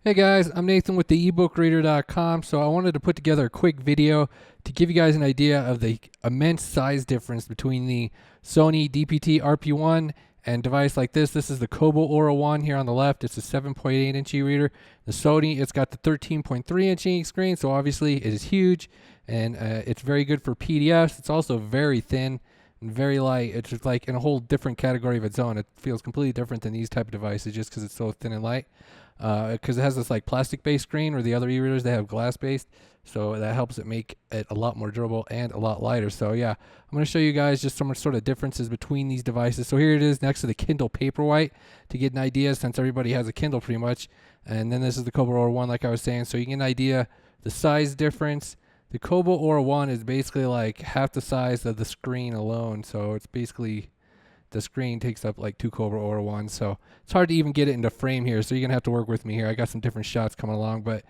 Hey guys, I'm Nathan with the ebookreader.com. So I wanted to put together a quick video to give you guys an idea of the immense size difference between the Sony DPT-RP1 and device like this. This is the Kobo Aura One here on the left. It's a 7.8 inch e-reader. The Sony, it's got the 13.3 inch screen, so obviously it is huge, and it's very good for PDFs. It's also very thin and very light. It's just like in a whole different category of its own. It feels completely different than these type of devices just because it's so thin and light. Because it has this like plastic-based screen, or the other e-readers they have glass-based, so that helps it make it a lot more durable and a lot lighter. So yeah, I'm going to show you guys just some sort of differences between these devices. So here it is next to the Kindle Paperwhite to get an idea, since everybody has a Kindle pretty much. And then this is the Kobo Aura One, like I was saying, so you get an idea the size difference. The Kobo Aura One is basically like half the size of the screen alone, so it's basically the screen takes up like two Kobo Aura Ones, so it's hard to even get it into frame here, so you're gonna have to work with me here. I got some different shots coming along, but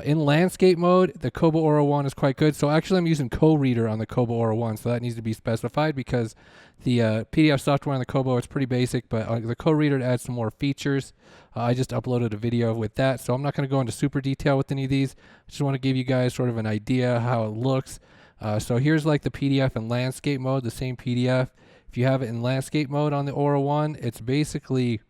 in landscape mode, the Kobo Aura One is quite good. So actually I'm using KOReader on the Kobo Aura One, so that needs to be specified because the PDF software on the Kobo is pretty basic, but the KOReader adds some more features. I just uploaded a video with that, so I'm not going to go into super detail with any of these. I just want to give you guys sort of an idea how it looks. So here's like the PDF in landscape mode, the same PDF. If you have it in landscape mode on the Aura One, it's basically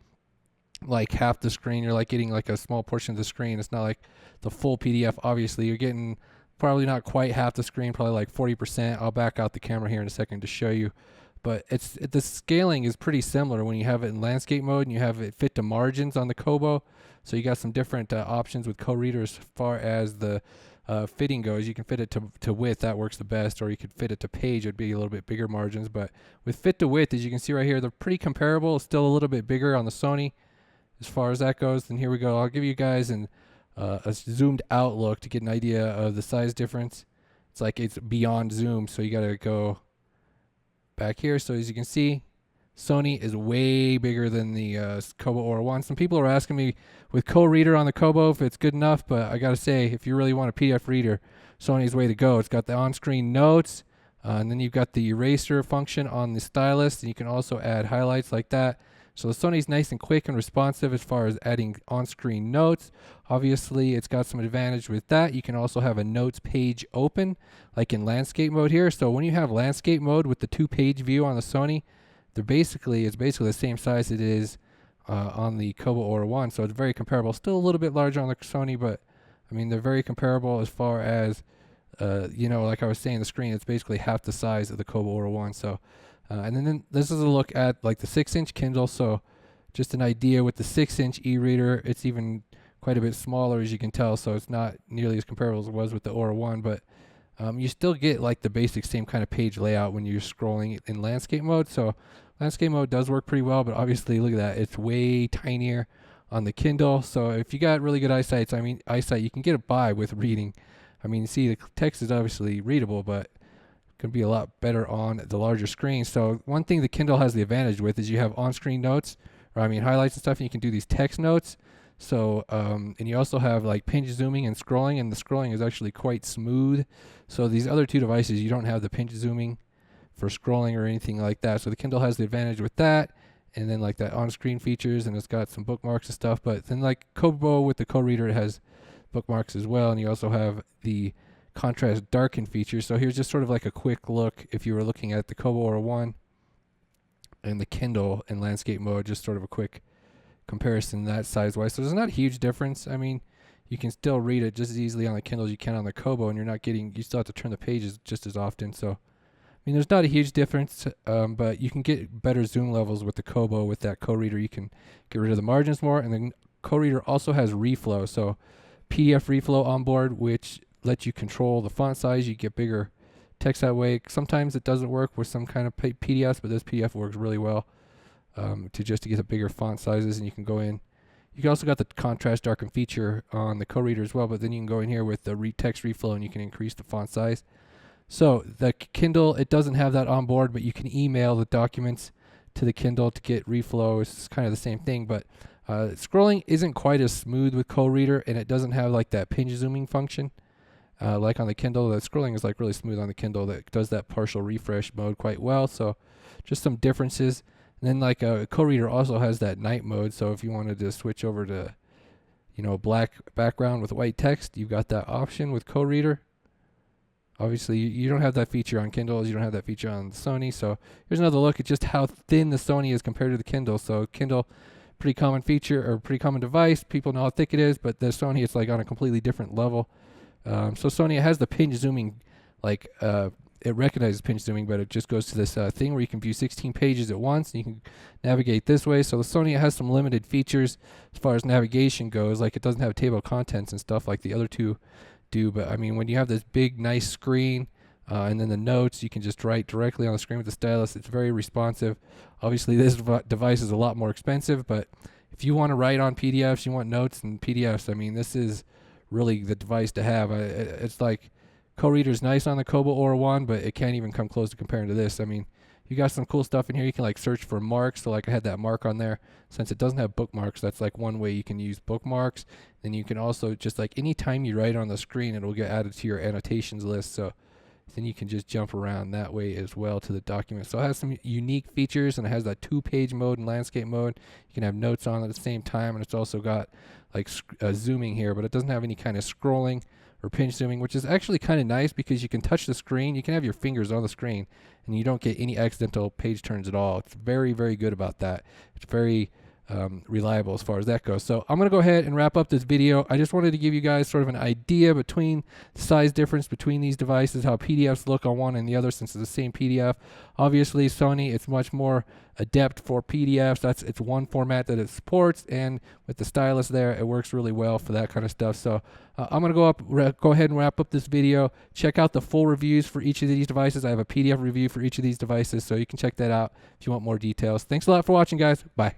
like half the screen. You're like getting like a small portion of the screen. It's not like the full PDF. Obviously, you're getting probably not quite half the screen, probably like 40%. I'll back out the camera here in a second to show you. But the scaling is pretty similar when you have it in landscape mode and you have it fit to margins on the Kobo. So you got some different options with KOReader as far as the fitting goes. You can fit it to width, that works the best, or you could fit it to page, it would be a little bit bigger margins. But with fit to width, as you can see right here, they're pretty comparable. It's still a little bit bigger on the Sony as far as that goes. Then here we go. I'll give you guys a zoomed out look to get an idea of the size difference. It's like it's beyond zoom, so you got to go back here. So as you can see, Sony is way bigger than the Kobo Aura One. Some people are asking me with KOReader on the Kobo if it's good enough, but I gotta say, if you really want a PDF reader, Sony's way to go. It's got the on-screen notes, and then you've got the eraser function on the stylus, and you can also add highlights like that. So the Sony's nice and quick and responsive as far as adding on-screen notes. Obviously, it's got some advantage with that. You can also have a notes page open, like in landscape mode here. So when you have landscape mode with the two-page view on the Sony, it's basically the same size it is on the Kobo Aura One, so it's very comparable. Still a little bit larger on the Sony, but I mean they're very comparable as far as like I was saying, the screen it's basically half the size of the Kobo Aura One. So and then this is a look at like the 6-inch Kindle. So just an idea with the 6-inch e-reader, it's even quite a bit smaller as you can tell, so it's not nearly as comparable as it was with the Aura One, but you still get like the basic same kind of page layout when you're scrolling in landscape mode. So landscape mode does work pretty well, but obviously look at that, it's way tinier on the Kindle. So if you got really good eyesight, you can get it by with reading. I mean, see, the text is obviously readable, but could be a lot better on the larger screen. So one thing the Kindle has the advantage with is you have on-screen notes, or highlights and stuff, and you can do these text notes. So and you also have like pinch zooming and scrolling, and the scrolling is actually quite smooth. So these other two devices, you don't have the pinch zooming for scrolling or anything like that. So the Kindle has the advantage with that, and then like that on-screen features, and it's got some bookmarks and stuff. But then like Kobo with the KOReader, it has bookmarks as well, and you also have the contrast darken feature. So here's just sort of like a quick look if you were looking at the Kobo Aura One and the Kindle in landscape mode, just sort of a quick comparison that size-wise. So there's not a huge difference. I mean, you can still read it just as easily on the Kindle as you can on the Kobo, and you still have to turn the pages just as often. So I mean, there's not a huge difference, but you can get better zoom levels with the Kobo. With that KOReader, you can get rid of the margins more, and then KOReader also has reflow, so PDF reflow on board, which lets you control the font size. You get bigger text that way. Sometimes it doesn't work with some kind of PDFs, but this PDF works really well to get the bigger font sizes, and you can go in. You also got the contrast darken feature on the KOReader as well, but then you can go in here with the text reflow, and you can increase the font size. So the Kindle, it doesn't have that on board, but you can email the documents to the Kindle to get reflow. It's kind of the same thing, but scrolling isn't quite as smooth with KOReader, and it doesn't have like that pinch zooming function like on the Kindle. The scrolling is like really smooth on the Kindle. That does that partial refresh mode quite well. So just some differences. And then like KOReader also has that night mode. So if you wanted to switch over to you know, a black background with white text, you've got that option with KOReader. Obviously, you don't have that feature on Kindles. You don't have that feature on Sony. So here's another look at just how thin the Sony is compared to the Kindle. So Kindle, pretty common feature or pretty common device. People know how thick it is, but the Sony, it's like on a completely different level. So Sony, it has the pinch zooming, like it recognizes pinch zooming, but it just goes to this thing where you can view 16 pages at once, and you can navigate this way. So the Sony has some limited features as far as navigation goes. Like it doesn't have table of contents and stuff like the other two do, but I mean, when you have this big nice screen and then the notes, you can just write directly on the screen with the stylus. It's very responsive. Obviously this device is a lot more expensive, but if you want to write on PDFs, you want notes and PDFs, I mean, this is really the device to have. It's like KOReader is nice on the Kobo Aura One, but it can't even come close to comparing to this. I mean, you got some cool stuff in here. You can like search for marks. So like I had that mark on there. Since it doesn't have bookmarks, that's like one way you can use bookmarks. Then you can also just like anytime you write on the screen, it'll get added to your annotations list. So then you can just jump around that way as well to the document. So it has some unique features, and it has that 2-page mode and landscape mode. You can have notes on at the same time, and it's also got like zooming here, but it doesn't have any kind of scrolling or pinch zooming, which is actually kind of nice because you can touch the screen. You can have your fingers on the screen, and you don't get any accidental page turns at all. It's very, very good about that. It's very reliable as far as that goes. So I'm going to go ahead and wrap up this video. I just wanted to give you guys sort of an idea between the size difference between these devices, how PDFs look on one and the other, since it's the same PDF. Obviously, Sony, it's much more adept for PDFs. It's one format that it supports, and with the stylus there, it works really well for that kind of stuff. So I'm going to go ahead and wrap up this video. Check out the full reviews for each of these devices. I have a PDF review for each of these devices, so you can check that out if you want more details. Thanks a lot for watching, guys. Bye.